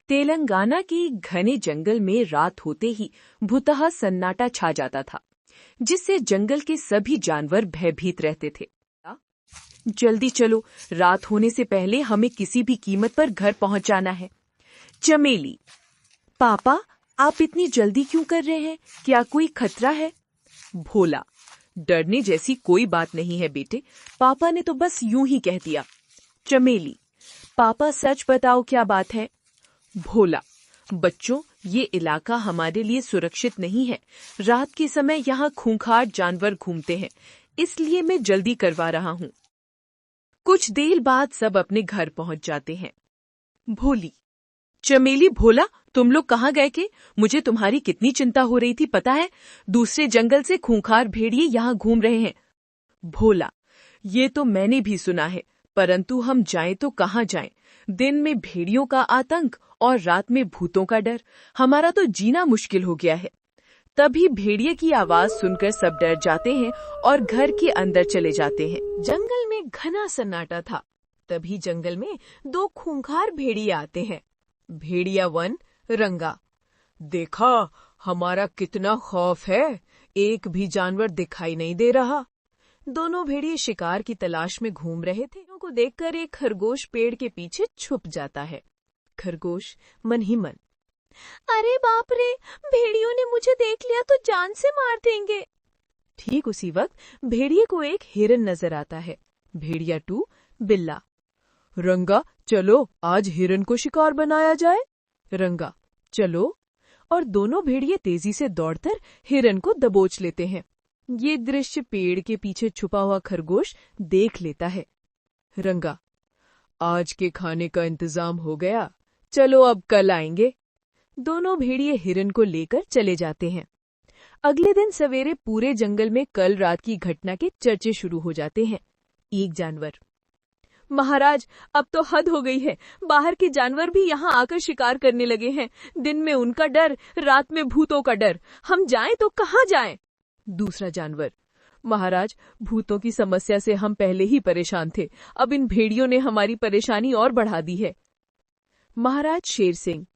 तेलंगाना के घने जंगल में रात होते ही भूतहा सन्नाटा छा जाता था, जिससे जंगल के सभी जानवर भयभीत रहते थे। जल्दी चलो, रात होने से पहले हमें किसी भी कीमत पर घर पहुंच जाना है। चमेली: पापा, आप इतनी जल्दी क्यों कर रहे हैं? क्या कोई खतरा है? भोला: डरने जैसी कोई बात नहीं है बेटे, पापा ने तो बस यूं ही कह दिया। चमेली: पापा सच बताओ, क्या बात है? भोला: बच्चों, ये इलाका हमारे लिए सुरक्षित नहीं है। रात के समय यहाँ खूंखार जानवर घूमते हैं, इसलिए मैं जल्दी करवा रहा हूँ। कुछ देर बाद सब अपने घर पहुंच जाते हैं। भोली: चमेली, भोला, तुम लोग कहाँ गए के? मुझे तुम्हारी कितनी चिंता हो रही थी पता है? दूसरे जंगल से खूंखार भेड़िए यहाँ घूम रहे हैं। भोला: ये तो मैंने भी सुना है, परंतु हम जाएं तो कहाँ जाएं? दिन में भेड़ियों का आतंक और रात में भूतों का डर, हमारा तो जीना मुश्किल हो गया है। तभी भेड़िए की आवाज सुनकर सब डर जाते हैं और घर के अंदर चले जाते हैं। जंगल में घना सन्नाटा था। तभी जंगल में दो खूंखार भेड़िए आते हैं। भेड़िया 1 रंगा: देखा, हमारा कितना खौफ है, एक भी जानवर दिखाई नहीं दे रहा। दोनों भेड़िए शिकार की तलाश में घूम रहे थे। उनको देखकर एक खरगोश पेड़ के पीछे छुप जाता है। खरगोश मन ही मन: अरे बाप रे, भेड़ियों ने मुझे देख लिया तो जान से मार देंगे। ठीक उसी वक्त भेड़िए को एक हिरन नजर आता है। भेड़िया 2 बिल्ला: रंगा, चलो आज हिरन को शिकार बनाया जाए। रंगा: चलो। और दोनों भेड़िए तेजी से दौड़कर हिरन को दबोच लेते हैं। ये दृश्य पेड़ के पीछे छुपा हुआ खरगोश देख लेता है। रंगा: आज के खाने का इंतजाम हो गया, चलो अब कल आएंगे। दोनों भेड़िए हिरन को लेकर चले जाते हैं। अगले दिन सवेरे पूरे जंगल में कल रात की घटना के चर्चे शुरू हो जाते हैं। एक जानवर: महाराज, अब तो हद हो गई है, बाहर के जानवर भी यहाँ आकर शिकार करने लगे हैं। दिन में उनका डर, रात में भूतों का डर, हम जाएं तो कहाँ जाएं? दूसरा जानवर: महाराज, भूतों की समस्या से हम पहले ही परेशान थे, अब इन भेड़ियों ने हमारी परेशानी और बढ़ा दी है। महाराज शेर सिंह: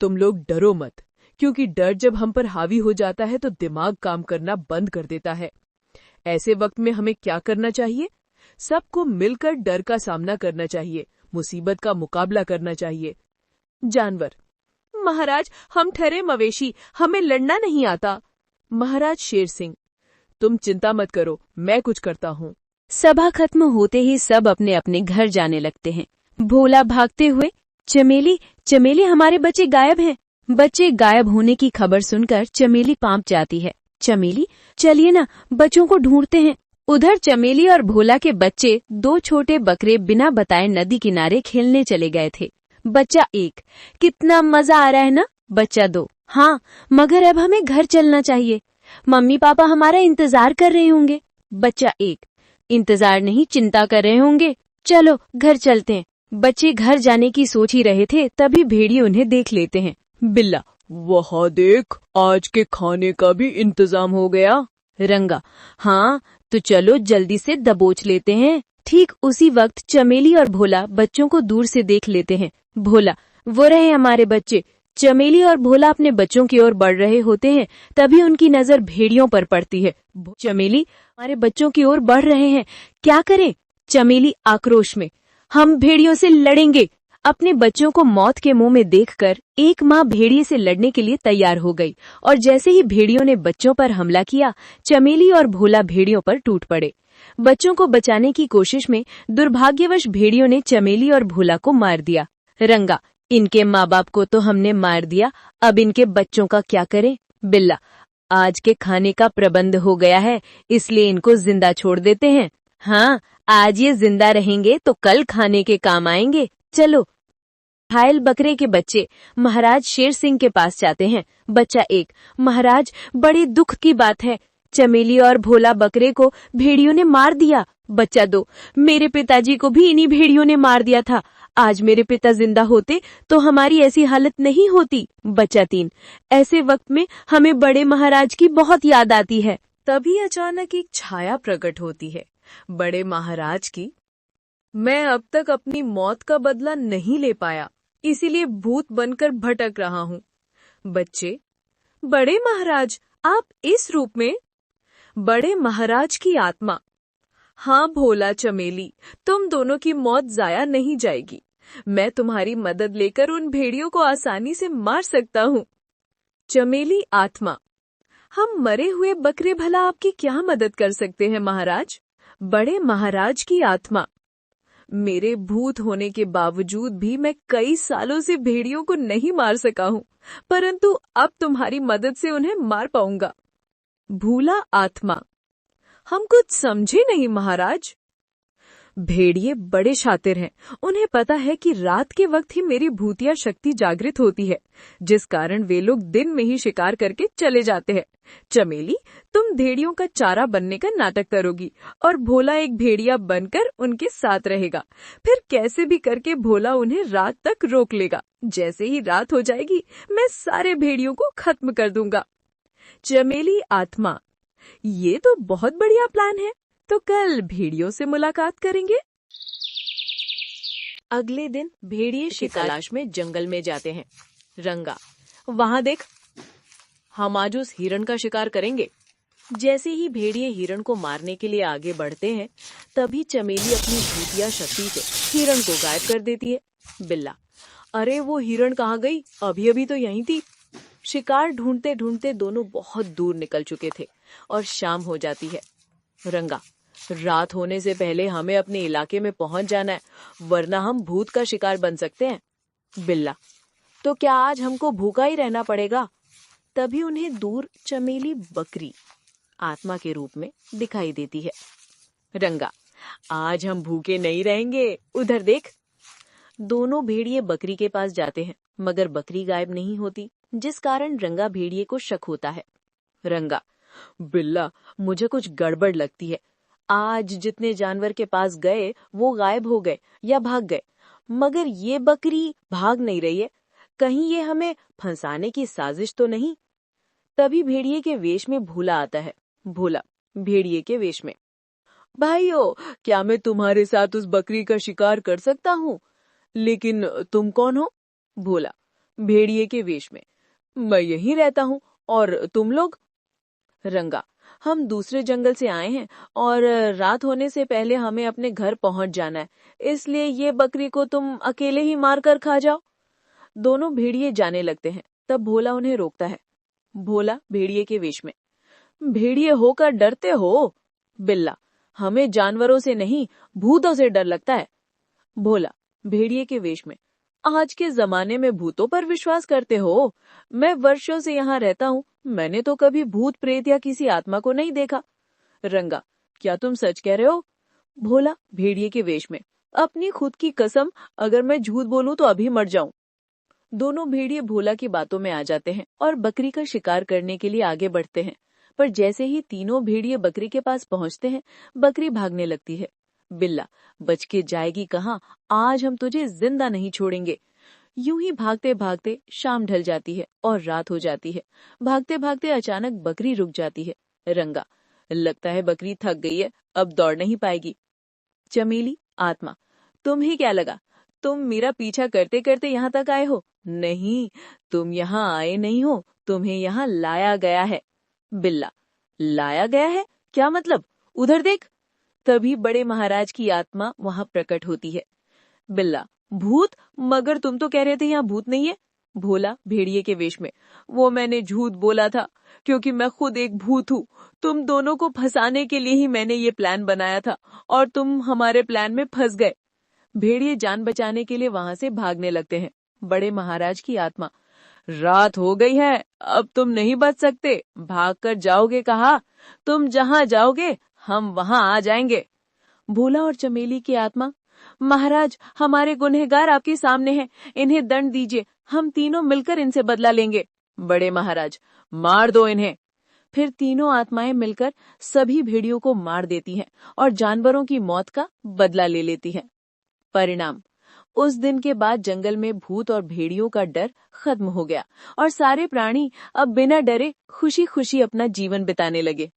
तुम लोग डरो मत, क्योंकि डर जब हम पर हावी हो जाता है तो दिमाग काम करना बंद कर देता है। ऐसे वक्त में हमें क्या करना चाहिए? सबको मिलकर डर का सामना करना चाहिए, मुसीबत का मुकाबला करना चाहिए। जानवर: महाराज, हम ठहरे मवेशी, हमें लड़ना नहीं आता। महाराज शेर सिंह: तुम चिंता मत करो, मैं कुछ करता हूँ। सभा खत्म होते ही सब अपने अपने घर जाने लगते हैं। भोला भागते हुए: चमेली, चमेली, हमारे बच्चे गायब हैं। बच्चे गायब होने की खबर सुनकर चमेली पांप जाती है। चमेली: चलिए ना, बच्चों को ढूंढते हैं। उधर चमेली और भोला के बच्चे 2 छोटे बकरे बिना बताए नदी किनारे खेलने चले गए थे। बच्चा 1: कितना मजा आ रहा है ना। बच्चा 2: हाँ, मगर अब हमें घर चलना चाहिए, मम्मी पापा हमारा इंतजार कर रहे होंगे। बच्चा 1: इंतजार नहीं, चिंता कर रहे होंगे, चलो घर चलते हैं। बच्चे घर जाने की सोच ही रहे थे, तभी भेड़िए उन्हें देख लेते हैं। बिल्ला: वहाँ देख, आज के खाने का भी इंतजाम हो गया। रंगा: हाँ, तो चलो जल्दी से दबोच लेते हैं। ठीक उसी वक्त चमेली और भोला बच्चों को दूर से देख लेते हैं। भोला: वो रहे हमारे बच्चे। चमेली और भोला अपने बच्चों की ओर बढ़ रहे होते हैं, तभी उनकी नजर भेड़ियों पर पड़ती है। चमेली: हमारे बच्चों की ओर बढ़ रहे हैं, क्या करें? चमेली आक्रोश में: हम भेड़ियों से लड़ेंगे। अपने बच्चों को मौत के मुंह में देखकर एक माँ भेड़िए से लड़ने के लिए तैयार हो गई, और जैसे ही भेड़ियों ने बच्चों पर हमला किया, चमेली और भोला भेड़ियों पर टूट पड़े। बच्चों को बचाने की कोशिश में दुर्भाग्यवश भेड़ियों ने चमेली और भोला को मार दिया। रंगा: इनके माँ बाप को तो हमने मार दिया, अब इनके बच्चों का क्या करें? बिल्ला: आज के खाने का प्रबंध हो गया है, इसलिए इनको जिंदा छोड़ देते हैं। हाँ, आज ये जिंदा रहेंगे तो कल खाने के काम आएंगे, चलो। घायल बकरे के बच्चे महाराज शेर सिंह के पास जाते हैं। बच्चा 1: महाराज, बड़े दुख की बात है, चमेली और भोला बकरे को भेड़ियों ने मार दिया। बच्चा 2: मेरे पिताजी को भी इन्हीं भेड़ियों ने मार दिया था, आज मेरे पिता जिंदा होते तो हमारी ऐसी हालत नहीं होती। बच्चा 3: ऐसे वक्त में हमें बड़े महाराज की बहुत याद आती है। तभी अचानक एक छाया प्रकट होती है, बड़े महाराज की। मैं अब तक अपनी मौत का बदला नहीं ले पाया, इसीलिए भूत बनकर भटक रहा हूँ। बच्चे, बड़े महाराज, आप इस रूप में? बड़े महाराज की आत्मा। हाँ भोला चमेली, तुम दोनों की मौत जाया नहीं जाएगी। मैं तुम्हारी मदद लेकर उन भेड़ियों को आसानी से मार सकता हूँ। चमेली आत्मा। हम मरे हुए बकरे भला आपकी क्या मदद कर सकते हैं महाराज? बड़े महाराज की आत्मा। मेरे भूत होने के बावजूद भी मैं कई सालों से भेड़ियों को नहीं मार सका हूँ, परंतु अब तुम्हारी मदद से उन्हें मार पाऊंगा। भूला आत्मा। हम कुछ समझे नहीं महाराज। भेड़िए बड़े शातिर हैं, उन्हें पता है कि रात के वक्त ही मेरी भूतिया शक्ति जागृत होती है, जिस कारण वे लोग दिन में ही शिकार करके चले जाते हैं। चमेली, तुम भेड़ियों का चारा बनने का नाटक करोगी और भोला एक भेड़िया बनकर उनके साथ रहेगा। फिर कैसे भी करके भोला उन्हें रात तक रोक लेगा। जैसे ही रात हो जाएगी, मैं सारे भेड़ियों को खत्म कर दूंगा। चमेली आत्मा। ये तो बहुत बढ़िया प्लान है, तो कल भेड़ियों से मुलाकात करेंगे। अगले दिन भेड़िए शिकार तलाश में जंगल में जाते हैं। रंगा, वहाँ देख, हम आज उस हिरण का शिकार करेंगे। जैसे ही भेड़िए हिरण को मारने के लिए आगे बढ़ते हैं, तभी चमेली अपनी भूतिया शक्ति से हिरण को गायब कर देती है। बिल्ला, अरे वो हिरण कहाँ गई? अभी अभी तो यहीं थी। शिकार ढूंढते ढूंढते दोनों बहुत दूर निकल चुके थे और शाम हो जाती है। रंगा, रात होने से पहले हमें अपने इलाके में पहुंच जाना है, वरना हम भूत का शिकार बन सकते हैं। बिल्ला, तो क्या आज हमको भूखा ही रहना पड़ेगा? तभी उन्हें दूर चमेली बकरी आत्मा के रूप में दिखाई देती है। रंगा, आज हम भूखे नहीं रहेंगे, उधर देख। दोनों भेड़िए बकरी के पास जाते हैं, मगर बकरी गायब नहीं होती, जिस कारण रंगा भेड़िए को शक होता है। रंगा, बिल्ला, मुझे कुछ गड़बड़ लगती है। आज जितने जानवर के पास गए वो गायब हो गए या भाग गए, मगर ये बकरी भाग नहीं रही है। कहीं ये हमें फंसाने की साजिश तो नहीं? तभी भेड़िए के वेश में भोला आता है। भोला भेड़िए के वेश में, भाइयों, क्या मैं तुम्हारे साथ उस बकरी का शिकार कर सकता हूँ? लेकिन तुम कौन हो? भोला भेड़िए के वेश में, मैं यहीं रहता हूँ। और तुम लोग? रंगा, हम दूसरे जंगल से आए हैं और रात होने से पहले हमें अपने घर पहुंच जाना है, इसलिए ये बकरी को तुम अकेले ही मार कर खा जाओ। दोनों भेड़िए जाने लगते हैं, तब भोला उन्हें रोकता है। भोला भेड़िए के वेश में, भेड़िए होकर डरते हो? बिल्ला, हमें जानवरों से नहीं, भूतों से डर लगता है। भोला भेड़िए के वेश में, आज के जमाने में भूतों पर विश्वास करते हो? मैं वर्षों से यहाँ रहता हूँ, मैंने तो कभी भूत प्रेत या किसी आत्मा को नहीं देखा। रंगा, क्या तुम सच कह रहे हो? भोला भेड़िए के वेश में, अपनी खुद की कसम, अगर मैं झूठ बोलूं तो अभी मर जाऊं। दोनों भेड़िए भोला की बातों में आ जाते हैं और बकरी का शिकार करने के लिए आगे बढ़ते हैं, पर जैसे ही तीनों भेड़िए बकरी के पास पहुंचते हैं, बकरी भागने लगती है। बिल्ला, बच के जाएगी कहाँ? आज हम तुझे जिंदा नहीं छोड़ेंगे। यूं ही भागते भागते शाम ढल जाती है और रात हो जाती है। भागते भागते अचानक बकरी रुक जाती है। रंगा, लगता है बकरी थक गई है, अब दौड़ नहीं पाएगी। चमेली आत्मा, तुम्हें क्या लगा तुम मेरा पीछा करते करते यहाँ तक आए हो? नहीं, तुम यहाँ आए नहीं हो, तुम्हें यहाँ लाया गया है। बिल्ला, लाया गया है? क्या मतलब? उधर देख। तभी बड़े महाराज की आत्मा वहां प्रकट होती है। बिल्ला, भूत? मगर तुम तो कह रहे थे यहाँ भूत नहीं है। भोला भेड़िए के वेश में, वो मैंने झूठ बोला था, क्योंकि मैं खुद एक भूत हूँ। तुम दोनों को फंसाने के लिए ही मैंने ये प्लान बनाया था और तुम हमारे प्लान में फंस गए। भेड़िए जान बचाने के लिए वहां से भागने लगते हैं। बड़े महाराज की आत्मा, रात हो गई है, अब तुम नहीं बच सकते, भागकर जाओगे कहाँ? तुम जहाँ जाओगे हम वहां आ जाएंगे। भोला और चमेली की आत्मा, महाराज, हमारे गुनहगार आपके सामने हैं, इन्हें दंड दीजिए, हम तीनों मिलकर इनसे बदला लेंगे। बड़े महाराज, मार दो इन्हें। फिर तीनों आत्माएं मिलकर सभी भेड़ियों को मार देती हैं और जानवरों की मौत का बदला ले लेती हैं। परिणाम, उस दिन के बाद जंगल में भूत और भेड़ियों का डर खत्म हो गया और सारे प्राणी अब बिना डरे खुशी खुशी अपना जीवन बिताने लगे।